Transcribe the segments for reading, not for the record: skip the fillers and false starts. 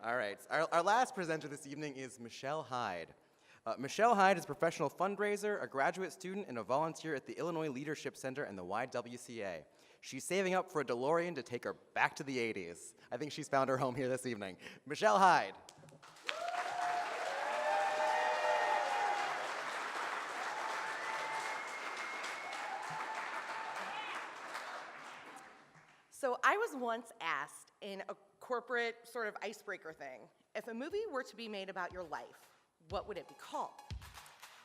All right. Our last presenter this evening is Michelle Hyde. Michelle Hyde is a professional fundraiser, a graduate student, and a volunteer at the Illinois Leadership Center and the YWCA. She's saving up for a DeLorean to take her back to the 80s. I think she's found her home here this evening. Michelle Hyde. So I was once asked in a corporate sort of icebreaker thing, if a movie were to be made about your life, what would it be called?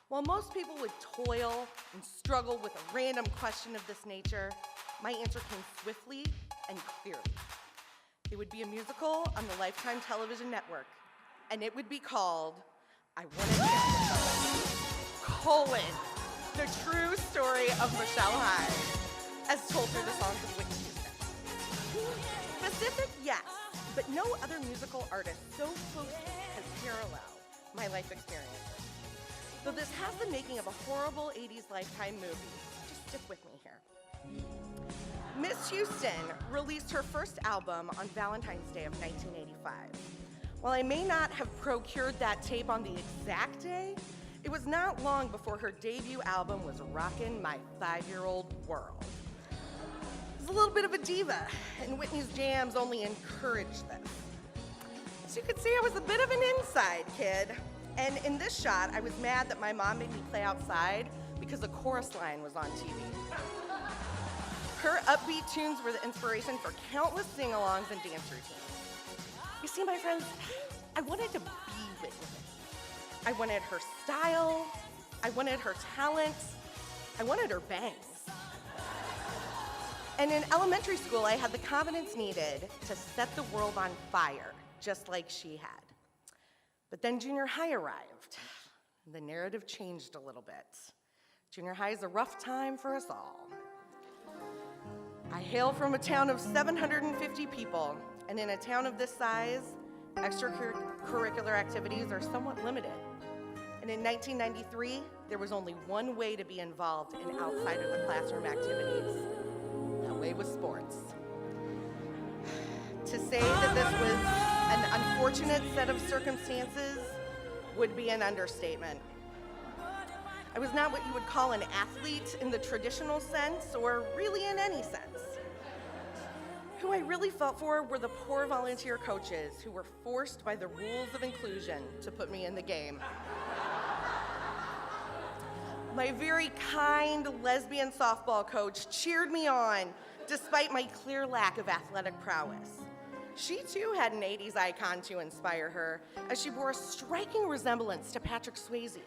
While most people would toil and struggle with a random question of this nature, my answer came swiftly and clearly. It would be a musical on the Lifetime television network, and it would be called I Want to Dance, the true story of Michelle Hyde, as told through the songs of Whitney Houston. Specific, yes, but no other musical artist so closely has paralleled my life experiences. Though this has the making of a horrible 80s Lifetime movie, just stick with me here. Miss Houston released her first album on Valentine's Day of 1985. While I may not have procured that tape on the exact day, it was not long before her debut album was rockin' my 5-year-old world. A little bit of a diva, and Whitney's jams only encouraged this. As you could see, I was a bit of an inside kid, and in this shot, I was mad that my mom made me play outside because the chorus line was on TV. Her upbeat tunes were the inspiration for countless sing-alongs and dance routines. You see, my friends, I wanted to be Whitney. I wanted her style, I wanted her talent, I wanted her bangs. And in elementary school, I had the confidence needed to set the world on fire, just like she had. But then junior high arrived. The narrative changed a little bit. Junior high is a rough time for us all. I hail from a town of 750 people, and in a town of this size, extracurricular activities are somewhat limited. And in 1993, there was only one way to be involved in outside of the classroom activities. Way with sports. To say that this was an unfortunate set of circumstances would be an understatement. I was not what you would call an athlete in the traditional sense, or really in any sense. Who I really felt for were the poor volunteer coaches who were forced by the rules of inclusion to put me in the game. My very kind lesbian softball coach cheered me on despite my clear lack of athletic prowess. She too had an 80s icon to inspire her, as she bore a striking resemblance to Patrick Swayze.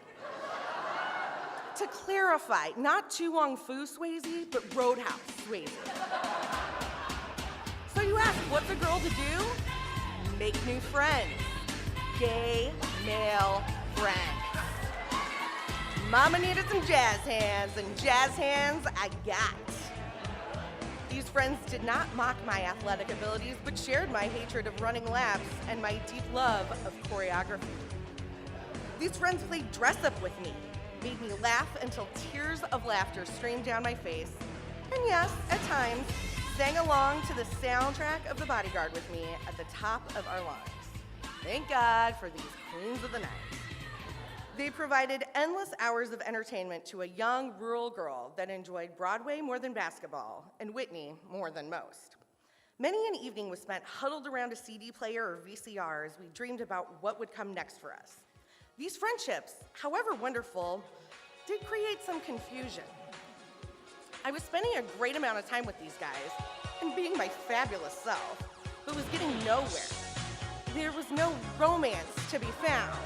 To clarify, not To Wong Fu Swayze, but Roadhouse Swayze. So you ask, what's a girl to do? Make new friends. Gay male friends. Mama needed some jazz hands, and jazz hands I got. These friends did not mock my athletic abilities, but shared my hatred of running laps and my deep love of choreography. These friends played dress up with me, made me laugh until tears of laughter streamed down my face, and yes, at times, sang along to the soundtrack of The Bodyguard with me at the top of our lungs. Thank God for these queens of the night. They provided endless hours of entertainment to a young rural girl that enjoyed Broadway more than basketball and Whitney more than most. Many an evening was spent huddled around a CD player or VCR as we dreamed about what would come next for us. These friendships, however wonderful, did create some confusion. I was spending a great amount of time with these guys and being my fabulous self, but was getting nowhere. There was no romance to be found.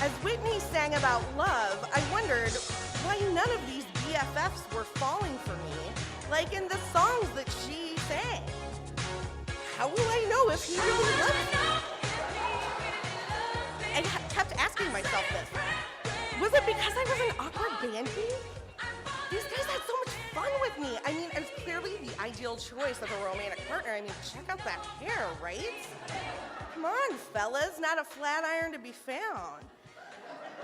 As Whitney sang about love, I wondered why none of these BFFs were falling for me, like in the songs that she sang. How will I know if he really loves me? I kept asking myself this. Was it because I was an awkward band-aid? These guys had so much fun with me. I mean, I was clearly the ideal choice of a romantic partner. I mean, check out that hair, right? Come on, fellas, not a flat iron to be found.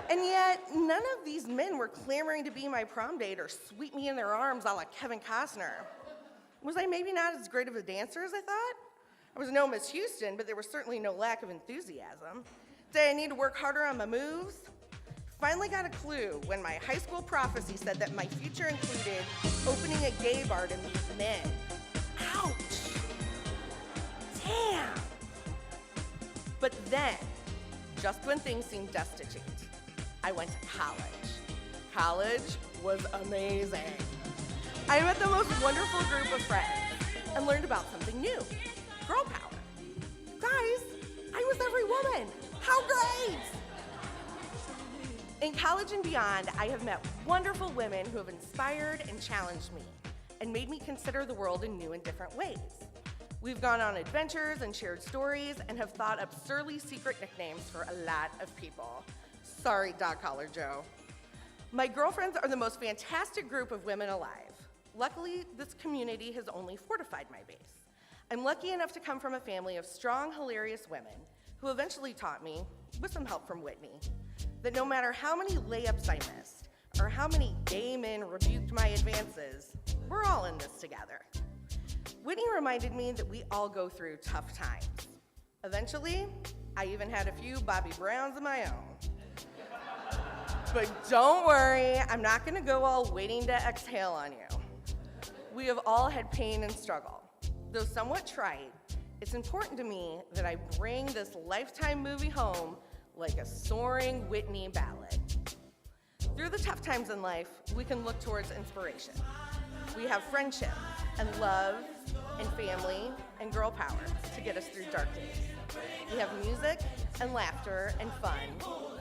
And yet, none of these men were clamoring to be my prom date or sweep me in their arms a la Kevin Costner. Was I maybe not as great of a dancer as I thought? I was no Miss Houston, but there was certainly no lack of enthusiasm. Did I need to work harder on my moves? Finally got a clue when my high school prophecy said that my future included opening a gay bar to meet men. Ouch! Damn! But then, just when things seemed destitute, I went to college. College was amazing. I met the most wonderful group of friends and learned about something new, girl power. Guys, I was every woman. How great! In college and beyond, I have met wonderful women who have inspired and challenged me and made me consider the world in new and different ways. We've gone on adventures and shared stories and have thought up surly secret nicknames for a lot of people. Sorry, Dog Collar Joe. My girlfriends are the most fantastic group of women alive. Luckily, this community has only fortified my base. I'm lucky enough to come from a family of strong, hilarious women who eventually taught me, with some help from Whitney, that no matter how many layups I missed or how many gay men rebuked my advances, we're all in this together. Whitney reminded me that we all go through tough times. Eventually, I even had a few Bobby Browns of my own. But don't worry, I'm not gonna go all waiting to exhale on you. We have all had pain and struggle. Though somewhat trite, it's important to me that I bring this Lifetime movie home like a soaring Whitney ballad. Through the tough times in life, we can look towards inspiration. We have friendship and love and family and girl power to get us through dark days. We have music and laughter and fun,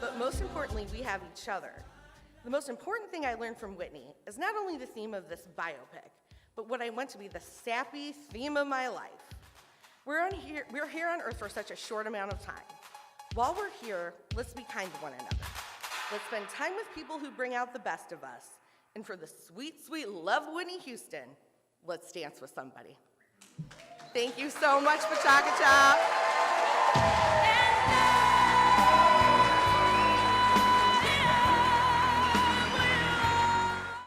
but most importantly, we have each other. The most important thing I learned from Whitney is not only the theme of this biopic, but what I want to be the sappy theme of my life. We're here on Earth for such a short amount of time. While we're here, let's be kind to one another. Let's spend time with people who bring out the best of us. And for the sweet, sweet love Whitney Houston, let's dance with somebody. Thank you so much, Pachaka Chop.